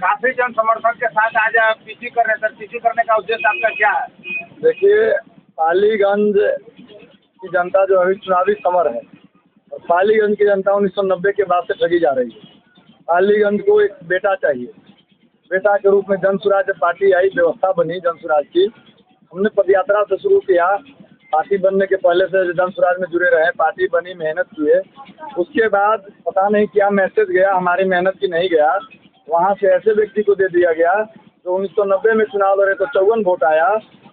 काफी जन समर्थन के साथ आज आप पीसी कर रहे हैं सर, पीसी करने का उद्देश्य आपका क्या है? देखिए, पालीगंज की जनता जो अभी चुनावी समर है, और पालीगंज की जनता 1990 के बाद से ठगी जा रही है। पालीगंज को एक बेटा चाहिए, बेटा के रूप में जन स्वराज पार्टी आई, व्यवस्था बनी जन स्वराज की। हमने पदयात्रा से शुरू किया, पार्टी बनने के पहले से जन स्वराज में जुड़े रहे, पार्टी बनी, मेहनत किए। उसके बाद पता नहीं क्या मैसेज गया, हमारी मेहनत की नहीं गया, वहाँ से ऐसे व्यक्ति को दे दिया गया जो 1990 में चुनाव लड़े तो 54 वोट आया,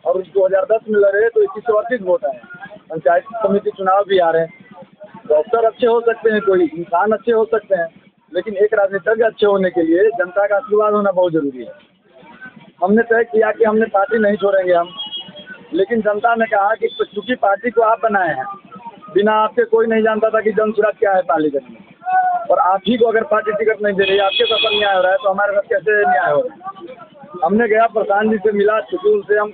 और 2010 में लड़े तो 2138 वोट आए। पंचायत समिति चुनाव भी आ रहे हैं। डॉक्टर अच्छे हो सकते हैं, कोई इंसान अच्छे हो सकते हैं, लेकिन एक राजनीतिज्ञ अच्छे होने के लिए जनता का आशीर्वाद होना बहुत जरूरी है। हमने तय किया कि हमने पार्टी नहीं छोड़ेंगे हम, लेकिन जनता ने कहा कि चूंकि पार्टी को आप बनाए हैं, बिना आपके कोई नहीं जानता था कि जन स्वराज क्या है पालीगंज में, और आप ही को अगर पार्टी टिकट नहीं दे रही है, आपके साथ अन्याय हो रहा है, तो हमारे साथ कैसे न्याय होगा। हमने गया, प्रधान जी से मिला, चूंकि उनसे हम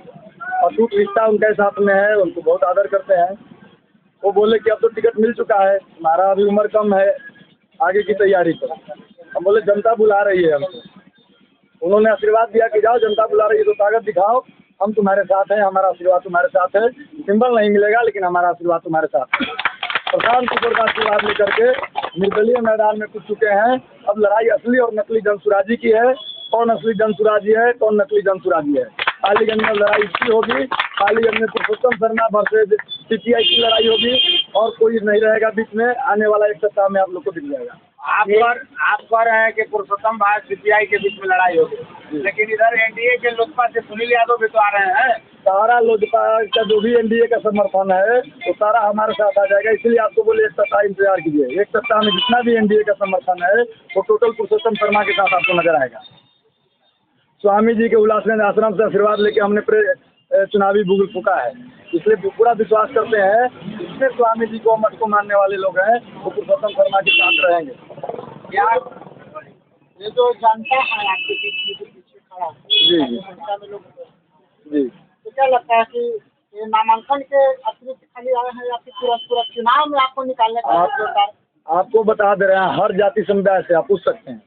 अटूट रिश्ता उनके साथ में है, उनको बहुत आदर करते हैं। वो बोले कि अब तो टिकट मिल चुका है, हमारा अभी उम्र कम है, आगे की तैयारी करो। हम बोले जनता बुला रही है हमको। उन्होंने आशीर्वाद दिया कि जाओ, जनता बुला रही है तो ताकत दिखाओ, हम तुम्हारे साथ हैं, हमारा आशीर्वाद तुम्हारे साथ है। सिंबल नहीं मिलेगा, लेकिन हमारा आशीर्वाद तुम्हारे साथ है। प्रशांत किशोर का आशीर्वाद लेकर के निर्दलीय मैदान में कूद चुके हैं। अब लड़ाई असली और नकली जन स्वराजी की है। कौन असली जन स्वराजी है, कौन नकली जन स्वराजी है, पालीगंज में लड़ाई इसकी होगी। पालीगंज में पुरुषोत्तम शर्मा वर्सेज सीपीआई की लड़ाई होगी, और कोई नहीं रहेगा बीच में। आने वाला एक सप्ताह में आप लोग को दिख जाएगा। आप कह रहे हैं कि पुरुषोत्तम भाई सीपीआई के बीच में लड़ाई होगी, लेकिन इधर एनडीए के लोजपा से सुनील यादव भी तो आ रहे हैं। सारा लोजपा का जो भी एनडीए का समर्थन है वो सारा हमारे साथ आ जाएगा। इसलिए आपको बोले एक सप्ताह इंतजार कीजिए। एक सप्ताह में जितना भी एनडीए का समर्थन है वो टोटल पुरुषोत्तम शर्मा के साथ आपको नजर आएगा। स्वामी जी के उल्लासनंद आश्रम से आशीर्वाद लेके हमने चुनावी बुगल फूका है, इसलिए पूरा विश्वास करते हैं जितने स्वामी जी को मठ को मानने वाले लोग हैं वो पुरुषोत्तम शर्मा के साथ रहेंगे। क्या ये जो जनता है आपके पीछे खड़ा है, जी जी संख्या में लोग जी, तो क्या लगता है कि ये नामांकन के अतिरिक्त खाली आए हैं, या फिर पूरा चुनाव में आपको निकालने का? आपको बता दे रहे हैं, हर जाति समुदाय से आप पूछ सकते हैं,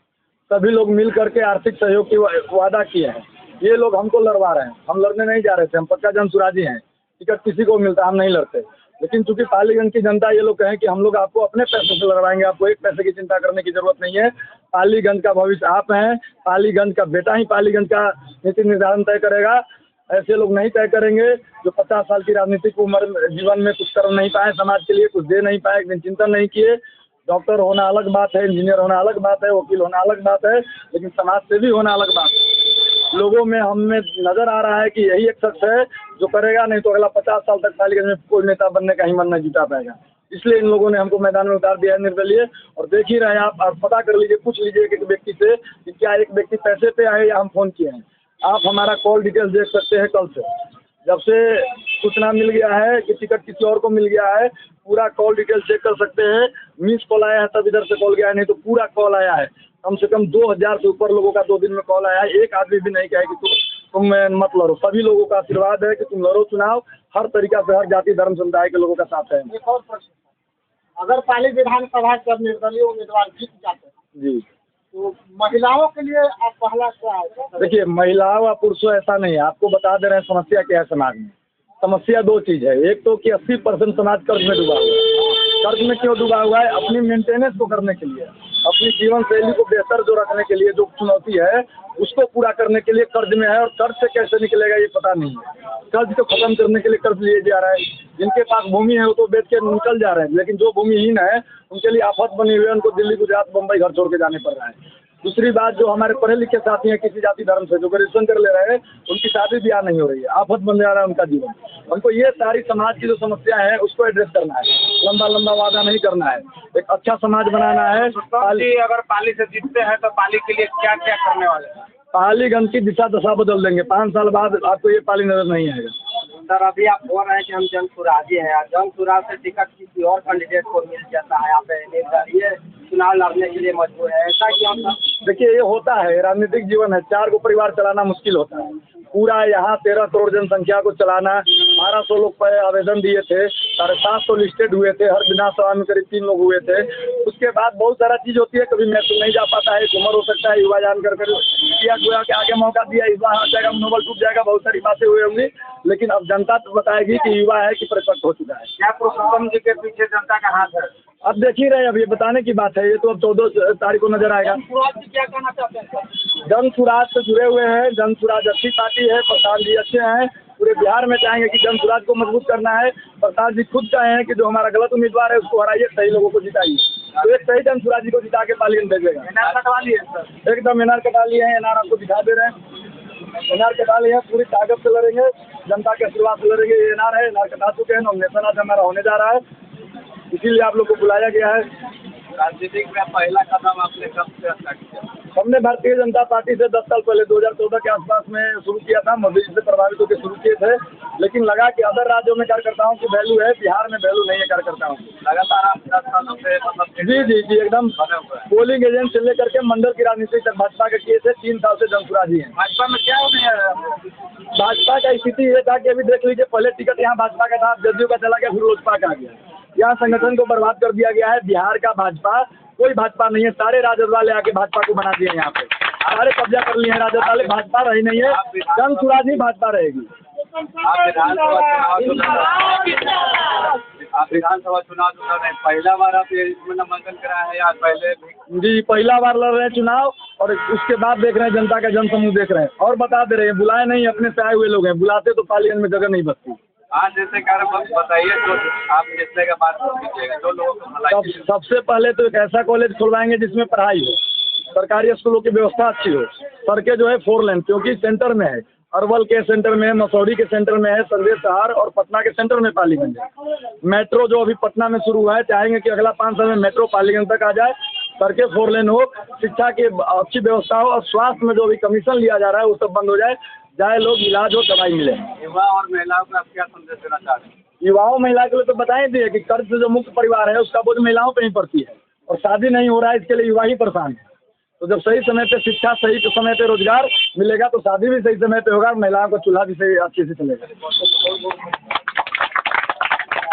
सभी लोग मिल करके आर्थिक सहयोग की वादा किए हैं। ये लोग हमको लड़वा रहे हैं, हम लड़ने नहीं जा रहे थे। हम पक्का जन स्वराजी हैं, टिकट किसी को मिलता हम नहीं लड़ते। लेकिन चूंकि पालीगंज की जनता ये लोग कहें कि हम लोग आपको अपने पैसे से लड़वाएंगे, आपको एक पैसे की चिंता करने की जरूरत नहीं है। पालीगंज का भविष्य आप हैं, पालीगंज का बेटा ही पालीगंज का नीति निर्धारण तय करेगा। ऐसे लोग नहीं तय करेंगे जो 50 साल की राजनीतिक उम्र जीवन में कुछ कर नहीं पाए, समाज के लिए कुछ दे नहीं पाए, एक दिन चिंतन नहीं किए। डॉक्टर होना अलग बात है, इंजीनियर होना अलग बात है, वकील होना अलग बात है, लेकिन समाज सेवी होना अलग बात है। लोगों में हमें नजर आ रहा है कि यही एक शख्स है जो करेगा, नहीं तो अगला 50 साल तक पालीगंज में कोई नेता बनने का ही मन नहीं जुटा पाएगा। इसलिए इन लोगों ने हमको मैदान में उतार दिया है निर्दलीय। और देख ही रहे हैं आप, और पता कर लीजिए, पूछ लीजिए एक व्यक्ति से कि क्या एक व्यक्ति पैसे पे आए या हम फोन किए हैं। आप हमारा कॉल डिटेल्स देख सकते हैं। कल से जब से सूचना मिल गया है कि टिकट किसी और को मिल गया है, पूरा कॉल डिटेल चेक कर सकते हैं। मिस कॉल आया है तब इधर से कॉल गया है, नहीं तो पूरा कॉल आया है। कम से कम 2000 से ऊपर लोगों का 2 दिन में कॉल आया है। एक आदमी भी नहीं कहे कि तुम मत लड़ो। सभी लोगों का आशीर्वाद है कि तुम लड़ो चुनाव। हर तरीका से हर जाति धर्म समुदाय के लोगों का साथ है। एक और प्रश्न, अगर पाली विधानसभा से निर्दलीय उम्मीदवार जीत जाते हैं जी, तो महिलाओं के लिए आप पहला क्या है? देखिए, महिलाओं और पुरुषों ऐसा नहीं है। आपको बता दे रहे हैं समस्या क्या है समाज में। समस्या 2 चीज़ है। एक तो कि 80% समाज कर्ज में डूबा हुआ है। कर्ज में क्यों डूबा हुआ है? अपनी मेंटेनेंस को करने के लिए, अपनी जीवन शैली को बेहतर जो रखने के लिए जो चुनौती है उसको पूरा करने के लिए कर्ज में है। और कर्ज से कैसे निकलेगा ये पता नहीं है। कर्ज को खत्म करने के लिए कर्ज लिए जा रहा है। जिनके पास भूमि है वो तो बेच के निकल जा रहे हैं, लेकिन जो भूमिहीन है उनके लिए आफत बनी हुई है। उनको दिल्ली, गुजरात, मुंबई घर छोड़ के जाने पड़ रहा है। दूसरी बात, जो हमारे पढ़े लिखे साथी हैं किसी जाति धर्म से जो ग्रेजुएशन कर ले रहे हैं, उनकी शादी ब्याह नहीं हो रही है। आफत बन जा रहा है उनका जीवन। हमको ये सारी समाज की जो समस्या है उसको एड्रेस करना है। लंबा लंबा वादा नहीं करना है, एक अच्छा समाज बनाना है। अगर पाली से जीतते हैं तो पाली के लिए क्या क्या करने वाले हैं? पालीगंज की दिशा दशा बदल देंगे। 5 साल बाद आपको ये पाली नजर नहीं आएगा। सर, अभी आप बोल रहे हैं कि हम जन स्वराजी हैं, जन स्वराज से टिकट किसी और कैंडिडेट को मिल जाता है, आप निर्दलीय चुनाव लड़ने के लिए मजबूर है, ऐसा क्यों? देखिए, ये होता है, राजनीतिक जीवन है। 4 को परिवार चलाना मुश्किल होता है। पूरा यहाँ 13 करोड़ जनसंख्या को चलाना। 1200 लोग पर आवेदन दिए थे, 750 लिस्टेड हुए थे, हर विधानसभा में करीब 3 लोग हुए थे। उसके बाद बहुत सारा चीज़ होती है, कभी महसूल नहीं जा पाता है, उम्र हो सकता है, युवा जान कर किया गोया के आगे मौका दिया, इस बार हट जाएगा, मनोबल टूट जाएगा, बहुत सारी बातें हुई होंगी, लेकिन अब जनता तो बताएगी कि युवा है कि परिपक्व हो चुका है। क्या पुरुषोत्तम जी के पीछे जनता का हाथ है? अब देख ही रहे, अब ये बताने की बात है, ये तो अब 14 तारीख को नजर आएगा। क्या कहना चाहते हैं? जन सुराज से जुड़े हुए हैं, जन सुराज अच्छी पार्टी है, प्रसाद जी अच्छे हैं, पूरे बिहार में चाहेंगे कि जन सुराज को मजबूत करना है। प्रसाद जी खुद चाहे हैं कि जो हमारा गलत उम्मीदवार है उसको हराइए, सही लोगों को जिताइए, तो एक सही जन सुराज जी को जिता के पार्लियामेंट भेजेगा। एनआर कटवा लिए सर? एकदम एनआर कटा लिए हैं, एनआर आपको दिखा दे रहे हैं, एनआर कटा लिए हैं, पूरी ताकत से लड़ेंगे, जनता के आशीर्वाद से लड़ेंगे। ये एनआर है, एनआर कटा चुके हैं, नॉमिनेशन आज हमारा होने जा रहा है, इसीलिए आप लोग को बुलाया गया है। राजनीतिक में पहला कदम आपने कब से स्टार्ट किया? हमने भारतीय जनता पार्टी से 10 साल पहले 2014 के आसपास में शुरू किया था, मोदी जी से प्रभावित होकर शुरू किए थे, लेकिन लगा कि अदर राज्यों में कार्यकर्ताओं की वैल्यू है, बिहार में वैल्यू नहीं है कार्यकर्ताओं की। लगातार आप 10 सालों से जी एकदम पोलिंग एजेंट से लेकर के मंडल की राजनीति तक भाजपा के किए थे। 3 साल से जनसुराजी हैं। भाजपा में क्या है? भाजपा का स्थिति ये था कि अभी देख लीजिए, पहले टिकट यहाँ भाजपा का था, जदयू का चला गया, फिर लोजपा का आ गया। यहाँ संगठन को बर्बाद कर दिया गया है। बिहार का भाजपा कोई भाजपा नहीं है, सारे राजद वाले आके भाजपा को बना दिए, यहाँ पे सारे कब्जा कर लिए हैं राजद वाले, भाजपा रही नहीं है, जन सुराज ही भाजपा रहेगी। आप विधानसभा चुनाव जो कर रहे हैं, पहला बार आप इसमें नामांकन कराए हैं या पहले? जी पहला बार लड़ रहे हैं चुनाव, और उसके बाद देख रहे हैं जनता का जनसमूह देख रहे हैं, और बता दे रहे हैं, बुलाए नहीं, अपने से आए हुए लोग हैं, बुलाते तो पार्लियामेंट में जगह नहीं बचती। आज जैसे कार्य बताइए, तो आप जितने का बात कीजिएगा तो लोगों को भलाई। सबसे पहले तो एक ऐसा कॉलेज खुलवाएंगे जिसमें पढ़ाई हो, सरकारी स्कूलों की व्यवस्था अच्छी हो, सड़कें जो है 4 लेन, क्योंकि सेंटर में है, अरवल के सेंटर में है, मसौरी के सेंटर में है, संदेश शहर और पटना के सेंटर में पालीगंज है। मेट्रो जो अभी पटना में शुरू हुआ है, चाहेंगे कि अगला 5 साल में मेट्रो पालीगंज तक आ जाए, सड़कें 4 लेन हो, शिक्षा की अच्छी व्यवस्था हो, और स्वास्थ्य में जो अभी कमीशन लिया जा रहा है वो सब बंद हो जाए, लोग इलाज हो, दवाई मिले। युवा और महिलाओं को आप क्या संदेश देना चाहते हैं? युवाओं महिला के लिए तो बताएं दिए कि कर्ज से जो मुक्त परिवार है उसका बोझ महिलाओं पे ही पड़ती है, और शादी नहीं हो रहा है, इसके लिए युवा ही परेशान है। तो जब सही समय पे शिक्षा, सही समय पे रोजगार मिलेगा तो शादी भी सही समय पे होगा, महिलाओं का चूल्हा भी सही अच्छे से चलेगा।